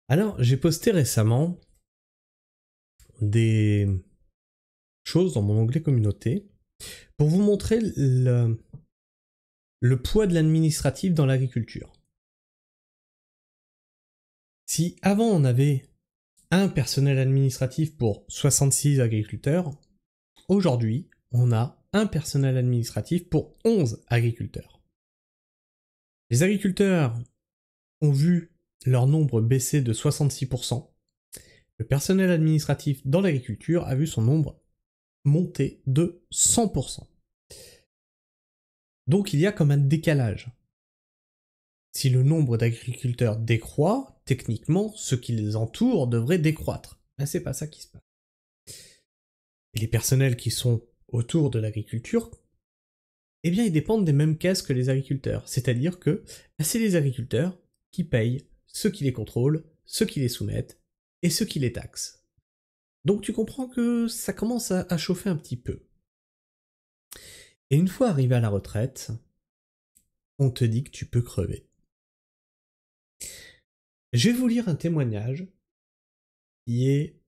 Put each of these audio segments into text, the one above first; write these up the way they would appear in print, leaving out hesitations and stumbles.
Alors, j'ai posté récemment des choses dans mon onglet communauté pour vous montrer le poids de l'administratif dans l'agriculture. Si avant on avait un personnel administratif pour 66 agriculteurs, aujourd'hui on a un personnel administratif pour 11 agriculteurs. Les agriculteurs ont vu leur nombre baisser de 66%. Le personnel administratif dans l'agriculture a vu son nombre monter de 100%. Donc il y a comme un décalage. Si le nombre d'agriculteurs décroît, techniquement, ceux qui les entourent devraient décroître. Mais c'est pas ça qui se passe. Et les personnels qui sont autour de l'agriculture, eh bien ils dépendent des mêmes caisses que les agriculteurs. C'est-à-dire que c'est les agriculteurs qui payent ceux qui les contrôlent, ceux qui les soumettent et ceux qui les taxent. Donc tu comprends que ça commence à chauffer un petit peu. Et une fois arrivé à la retraite, on te dit que tu peux crever. Je vais vous lire un témoignage qui est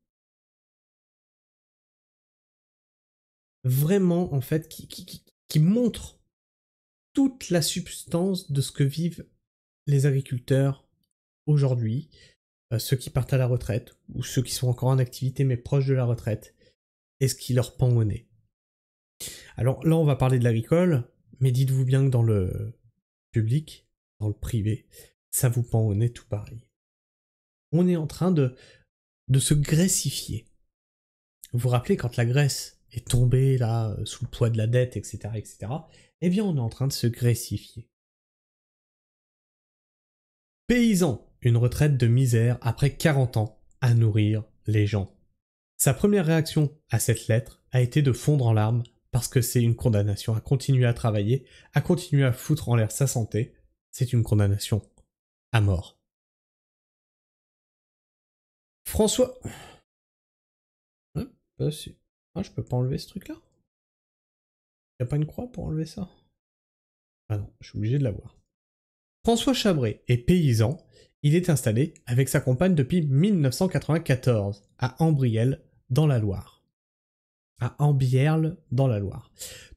vraiment, en fait, qui montre toute la substance de ce que vivent les agriculteurs aujourd'hui, ceux qui partent à la retraite, ou ceux qui sont encore en activité mais proches de la retraite, et ce qui leur pend au nez. Alors là, on va parler de l'agricole, mais dites-vous bien que dans le public, dans le privé, ça vous pend au nez tout pareil. On est en train de se graissifier. Vous vous rappelez quand la Grèce est tombée là sous le poids de la dette, etc., etc. Eh bien, on est en train de se graissifier. Paysan, une retraite de misère après 40 ans à nourrir les gens. Sa première réaction à cette lettre a été de fondre en larmes parce que c'est une condamnation à continuer à travailler, à continuer à foutre en l'air sa santé. C'est une condamnation à mort. François... je peux pas enlever ce truc-là. Y a pas une croix pour enlever ça? Ah non, je suis obligé de l'avoir. François Chabré est paysan. Il est installé avec sa compagne depuis 1994 à Ambriel, dans la Loire. À Ambierle, dans la Loire.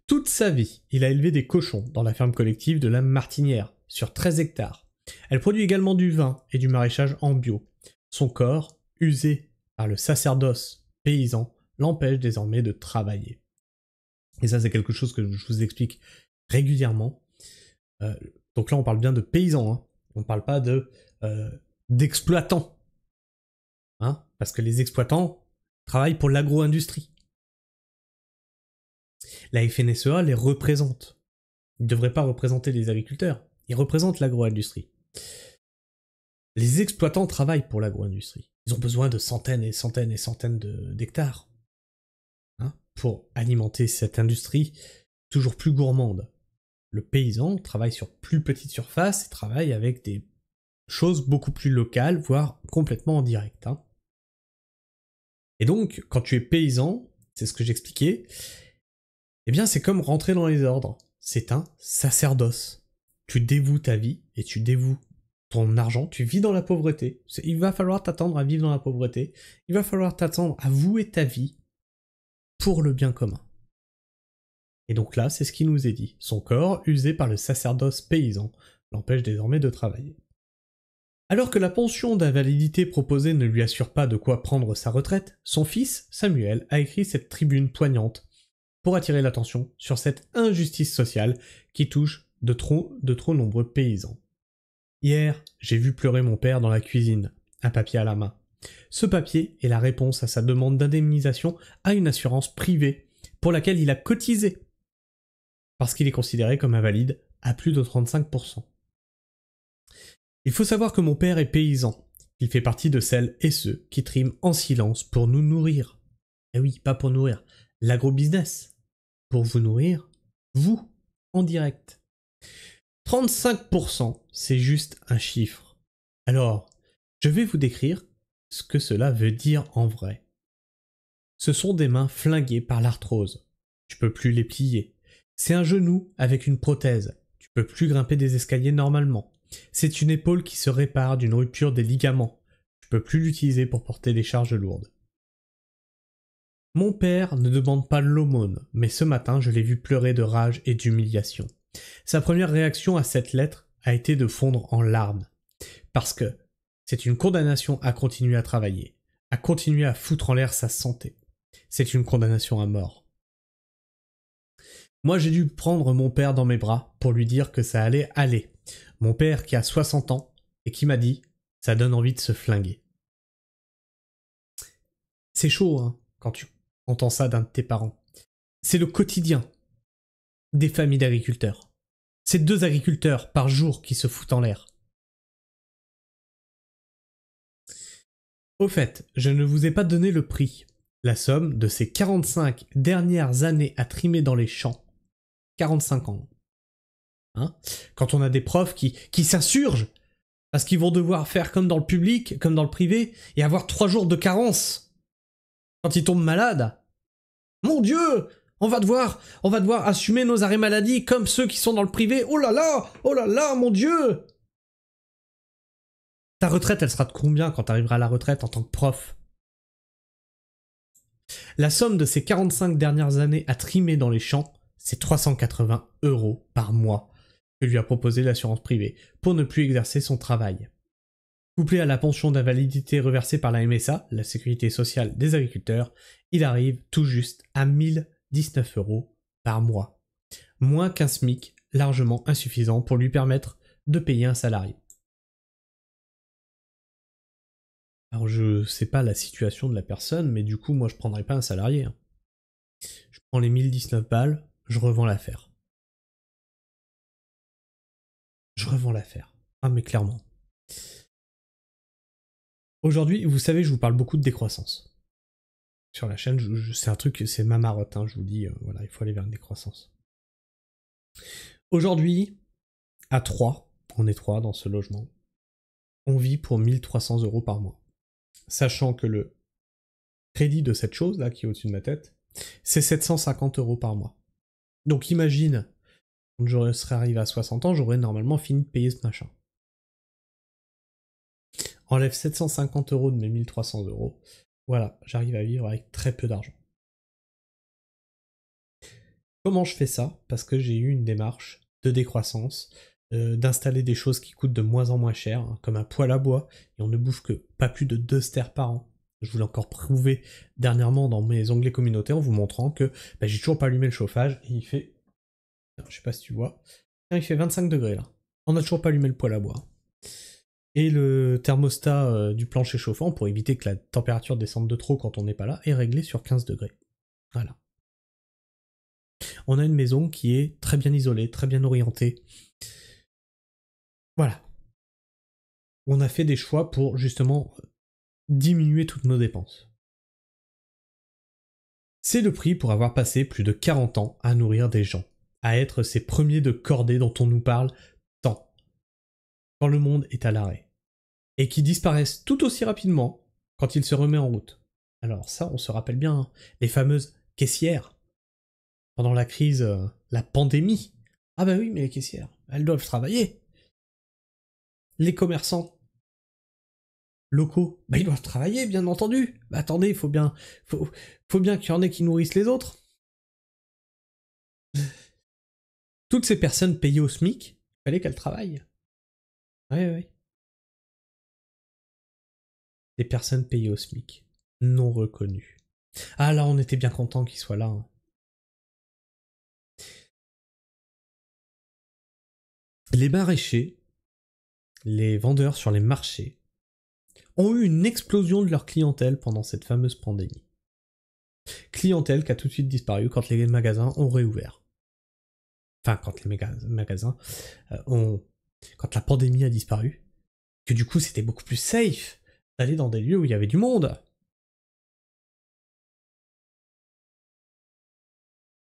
Toute sa vie, il a élevé des cochons dans la ferme collective de la Martinière, sur 13 hectares. Elle produit également du vin et du maraîchage en bio. Son corps, usé par le sacerdoce paysan, l'empêche désormais de travailler. Et ça, c'est quelque chose que je vous explique régulièrement. Donc là, on parle bien de paysans, hein. On ne parle pas d'exploitants. Hein, parce que les exploitants travaillent pour l'agro-industrie. La FNSEA les représente. Ils ne devraient pas représenter les agriculteurs. Ils représentent l'agro-industrie. Les exploitants travaillent pour l'agro-industrie. Ils ont besoin de centaines et centaines et centaines d'hectares, hein, pour alimenter cette industrie toujours plus gourmande. Le paysan travaille sur plus petite surface et travaille avec des choses beaucoup plus locales, voire complètement en direct. Hein. Et donc, quand tu es paysan, c'est ce que j'expliquais, eh bien c'est comme rentrer dans les ordres. C'est un sacerdoce. Tu dévoues ta vie et tu dévoues ton argent, tu vis dans la pauvreté. Il va falloir t'attendre à vivre dans la pauvreté. Il va falloir t'attendre à vouer ta vie pour le bien commun. Et donc là, c'est ce qui nous est dit. Son corps, usé par le sacerdoce paysan, l'empêche désormais de travailler. Alors que la pension d'invalidité proposée ne lui assure pas de quoi prendre sa retraite, son fils, Samuel, a écrit cette tribune poignante pour attirer l'attention sur cette injustice sociale qui touche de trop nombreux paysans. Hier, j'ai vu pleurer mon père dans la cuisine, un papier à la main. Ce papier est la réponse à sa demande d'indemnisation à une assurance privée pour laquelle il a cotisé, parce qu'il est considéré comme invalide à plus de 35%. Il faut savoir que mon père est paysan. Il fait partie de celles et ceux qui triment en silence pour nous nourrir. Eh oui, pas pour nourrir l'agro-business. Pour vous nourrir, vous, en direct. 35%, c'est juste un chiffre. Alors, je vais vous décrire ce que cela veut dire en vrai. Ce sont des mains flinguées par l'arthrose. Tu peux plus les plier. C'est un genou avec une prothèse. Tu peux plus grimper des escaliers normalement. C'est une épaule qui se répare d'une rupture des ligaments. Tu peux plus l'utiliser pour porter des charges lourdes. Mon père ne demande pas l'aumône, mais ce matin je l'ai vu pleurer de rage et d'humiliation. Sa première réaction à cette lettre a été de fondre en larmes, parce que c'est une condamnation à continuer à travailler, à continuer à foutre en l'air sa santé. C'est une condamnation à mort. Moi j'ai dû prendre mon père dans mes bras pour lui dire que ça allait aller. Mon père qui a 60 ans et qui m'a dit « ça donne envie de se flinguer ». C'est chaud hein, quand tu entends ça d'un de tes parents. C'est le quotidien des familles d'agriculteurs. C'est 2 agriculteurs par jour qui se foutent en l'air. Au fait, je ne vous ai pas donné le prix. La somme de ces 45 dernières années à trimer dans les champs. 45 ans. Hein, quand on a des profs qui s'insurgent parce qu'ils vont devoir faire comme dans le public, comme dans le privé, et avoir 3 jours de carence quand ils tombent malades. Mon Dieu, on va devoir assumer nos arrêts maladie comme ceux qui sont dans le privé. Oh là là, mon Dieu. Ta retraite, elle sera de combien quand tu arriveras à la retraite en tant que prof? La somme de ces 45 dernières années à trimer dans les champs, c'est 380 € par mois que lui a proposé l'assurance privée pour ne plus exercer son travail. Couplé à la pension d'invalidité reversée par la MSA, la sécurité sociale des agriculteurs, il arrive tout juste à 1019 € par mois. Moins qu'un SMIC, largement insuffisant pour lui permettre de payer un salarié. Alors je sais pas la situation de la personne, mais du coup moi je prendrais pas un salarié. Hein. Je prends les 1019 balles, je revends l'affaire. Je revends l'affaire. Ah mais clairement. Aujourd'hui, vous savez, je vous parle beaucoup de décroissance. Sur la chaîne, c'est un truc, c'est ma marotte, hein, je vous dis, voilà, il faut aller vers une décroissance. Aujourd'hui, à 3, on est 3 dans ce logement, on vit pour 1300 € par mois. Sachant que le crédit de cette chose-là, qui est au-dessus de ma tête, c'est 750 € par mois. Donc imagine, quand je serais arrivé à 60 ans, j'aurais normalement fini de payer ce machin. Enlève 750 € de mes 1300 €. Voilà, j'arrive à vivre avec très peu d'argent. Comment je fais ça? Parce que j'ai eu une démarche de décroissance, d'installer des choses qui coûtent de moins en moins cher, hein, comme un poêle à bois, et on ne bouffe que pas plus de 2 stères par an. Je vous l'ai encore prouvé dernièrement dans mes onglets communautaires en vous montrant que j'ai toujours pas allumé le chauffage, et il fait... Je sais pas si tu vois. Il fait 25 degrés là. On n'a toujours pas allumé le poêle à bois. Et le thermostat du plancher chauffant, pour éviter que la température descende de trop quand on n'est pas là, est réglé sur 15 degrés. Voilà. On a une maison qui est très bien isolée, très bien orientée. Voilà. On a fait des choix pour justement diminuer toutes nos dépenses. C'est le prix pour avoir passé plus de 40 ans à nourrir des gens, à être ces premiers de cordée dont on nous parle tant, quand le monde est à l'arrêt, et qui disparaissent tout aussi rapidement quand il se remet en route. Alors ça, on se rappelle bien, hein, les fameuses caissières, pendant la crise, la pandémie. Ah bah oui, mais les caissières, elles doivent travailler. Les commerçants locaux, ils doivent travailler, bien entendu. Bah attendez, faut bien qu'il y en ait qui nourrissent les autres. Toutes ces personnes payées au SMIC, il fallait qu'elles travaillent. Ouais. Des personnes payées au SMIC, non reconnues. Ah là, on était bien content qu'ils soient là. Hein. Les maraîchers, les vendeurs sur les marchés, ont eu une explosion de leur clientèle pendant cette fameuse pandémie. Clientèle qui a tout de suite disparu quand les magasins ont réouvert. Enfin, quand les magasins quand la pandémie a disparu, que du coup c'était beaucoup plus safe d'aller dans des lieux où il y avait du monde.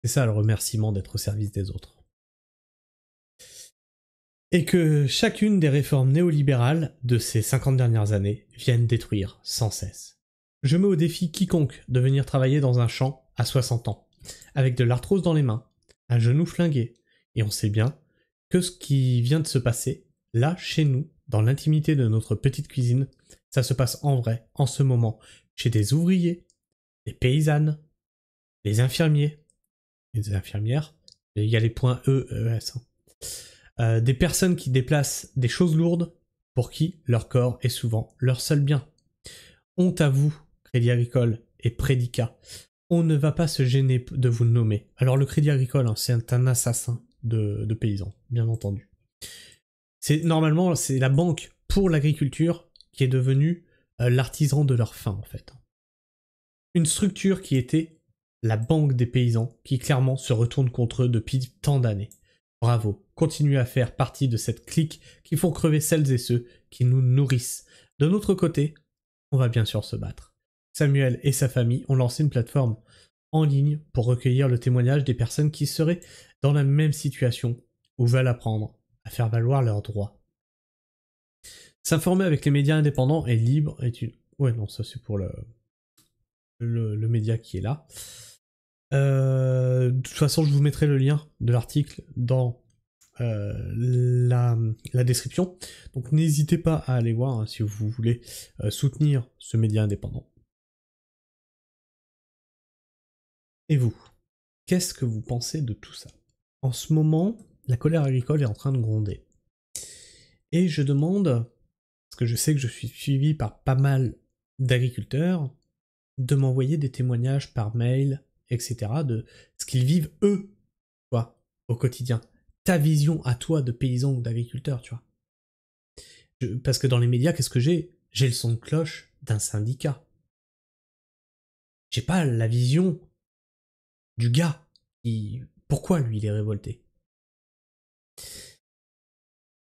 C'est ça le remerciement d'être au service des autres. Et que chacune des réformes néolibérales de ces 50 dernières années viennent détruire sans cesse. Je mets au défi quiconque de venir travailler dans un champ à 60 ans, avec de l'arthrose dans les mains, un genou flingué, et on sait bien que ce qui vient de se passer là, chez nous, dans l'intimité de notre petite cuisine, ça se passe en vrai, en ce moment, chez des ouvriers, des paysannes, des infirmiers, et des infirmières, il y a les points E, ES, des personnes qui déplacent des choses lourdes pour qui leur corps est souvent leur seul bien. Honte à vous, Crédit Agricole et Prédicat. On ne va pas se gêner de vous le nommer. Alors le Crédit Agricole, hein, c'est un assassin de paysans, bien entendu. Normalement, c'est la banque pour l'agriculture qui est devenue l'artisan de leur faim, en fait. Une structure qui était la banque des paysans, qui clairement se retourne contre eux depuis tant d'années. Bravo, continuez à faire partie de cette clique qui font crever celles et ceux qui nous nourrissent. De notre côté, on va bien sûr se battre. Samuel et sa famille ont lancé une plateforme en ligne pour recueillir le témoignage des personnes qui seraient dans la même situation ou veulent apprendre à faire valoir leurs droits. S'informer avec les médias indépendants et libres est une... Ouais, non, ça c'est pour le média qui est là. De toute façon, je vous mettrai le lien de l'article dans la description. Donc n'hésitez pas à aller voir hein, si vous voulez soutenir ce média indépendant. Et vous, qu'est-ce que vous pensez de tout ça? En ce moment, la colère agricole est en train de gronder. Et je demande, parce que je sais que je suis suivi par pas mal d'agriculteurs, de m'envoyer des témoignages par mail, etc., de ce qu'ils vivent eux, quoi, au quotidien. Ta vision à toi de paysan ou d'agriculteur, tu vois. Parce que dans les médias, qu'est-ce que j'ai? J'ai le son de cloche d'un syndicat. J'ai pas la vision du gars qui... Pourquoi lui il est révolté?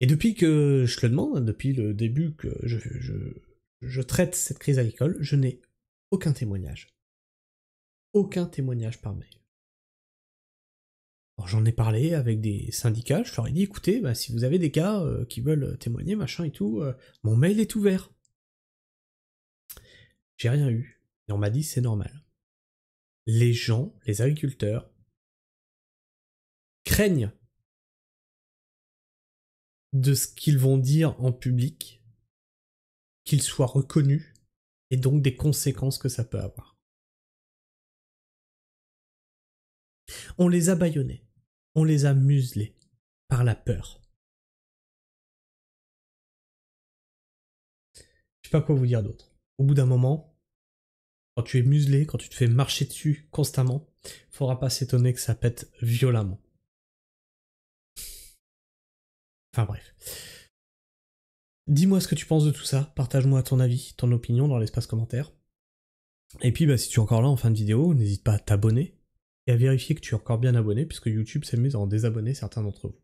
Et depuis que je le demande, depuis le début que je traite cette crise agricole, je n'ai aucun témoignage. Aucun témoignage par mail. Alors j'en ai parlé avec des syndicats, je leur ai dit écoutez, bah, si vous avez des gars qui veulent témoigner, machin et tout, mon mail est ouvert. J'ai rien eu. Et on m'a dit c'est normal. Les gens, les agriculteurs, craignent de ce qu'ils vont dire en public, qu'ils soient reconnus, et donc des conséquences que ça peut avoir. On les a bâillonnés, on les a muselés par la peur. Je sais pas quoi vous dire d'autre. Au bout d'un moment, quand tu es muselé, quand tu te fais marcher dessus constamment, faudra pas s'étonner que ça pète violemment. Enfin bref. Dis-moi ce que tu penses de tout ça, partage-moi ton avis, ton opinion dans l'espace commentaire. Et puis bah, si tu es encore là en fin de vidéo, n'hésite pas à t'abonner et à vérifier que tu es encore bien abonné, puisque YouTube s'amuse à en désabonner certains d'entre vous.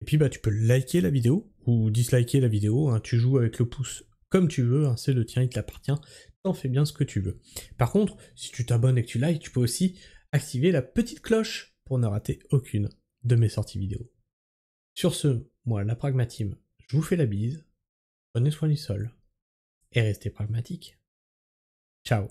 Et puis bah tu peux liker la vidéo, ou disliker la vidéo, hein, tu joues avec le pouce comme tu veux, hein, c'est le tien, il t'appartient, t'en fais bien ce que tu veux. Par contre, si tu t'abonnes et que tu likes, tu peux aussi activer la petite cloche pour ne rater aucune de mes sorties vidéo. Sur ce, moi, la Pragmatime, je vous fais la bise, prenez soin du sol, et restez pragmatique. Ciao.